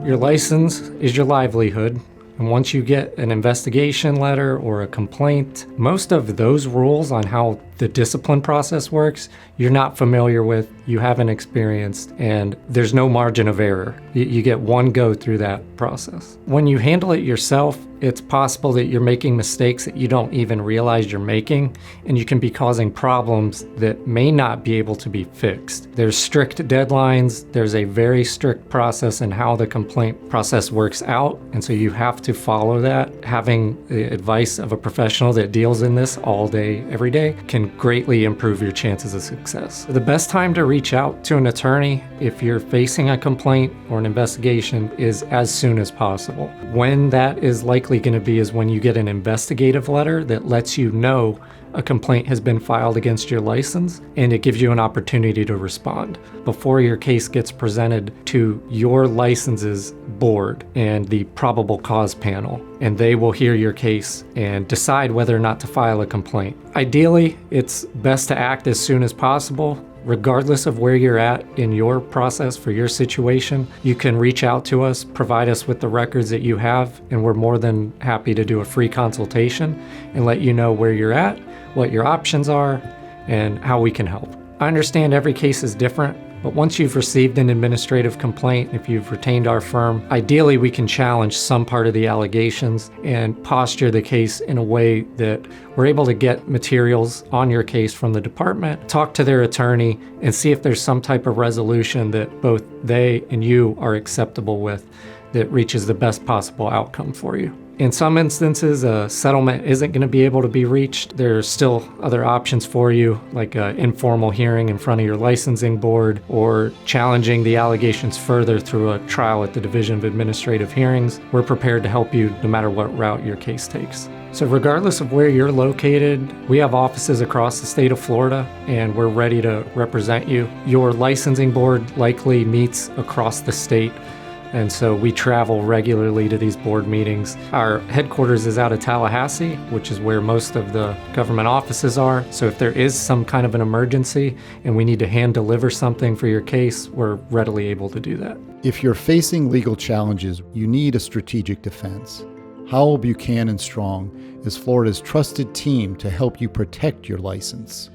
Your license is your livelihood. And once you get an investigation letter or a complaint, most of those rules on how the discipline process works, you're not familiar with, you haven't experienced, and there's no margin of error. You get one go through that process. When you handle it yourself, it's possible that you're making mistakes that you don't even realize you're making, and you can be causing problems that may not be able to be fixed. There's strict deadlines, there's a very strict process in how the complaint process works out, and so you have to follow that. Having the advice of a professional that deals in this all day, every day, can greatly improve your chances of success. The best time to reach out to an attorney if you're facing a complaint or an investigation is as soon as possible. When that is likely going to be is when you get an investigative letter that lets you know a complaint has been filed against your license, and it gives you an opportunity to respond before your case gets presented to your license's board and the probable cause panel, and they will hear your case and decide whether or not to file a complaint. Ideally, it's best to act as soon as possible. Regardless of where you're at in your process for your situation, you can reach out to us, provide us with the records that you have, and we're more than happy to do a free consultation and let you know where you're at, what your options are, and how we can help. I understand every case is different, but once you've received an administrative complaint, if you've retained our firm, ideally we can challenge some part of the allegations and posture the case in a way that we're able to get materials on your case from the department, talk to their attorney, and see if there's some type of resolution that both they and you are acceptable with that reaches the best possible outcome for you. In some instances, a settlement isn't going to be able to be reached. There's still other options for you, like an informal hearing in front of your licensing board or challenging the allegations further through a trial at the Division of Administrative Hearings. We're prepared to help you no matter what route your case takes. So regardless of where you're located, we have offices across the state of Florida, and we're ready to represent you. Your licensing board likely meets across the state, and so we travel regularly to these board meetings. Our headquarters is out of Tallahassee, which is where most of the government offices are. So if there is some kind of an emergency and we need to hand deliver something for your case, we're readily able to do that. If you're facing legal challenges, you need a strategic defense. Howell, Buchan Strong is Florida's trusted team to help you protect your license.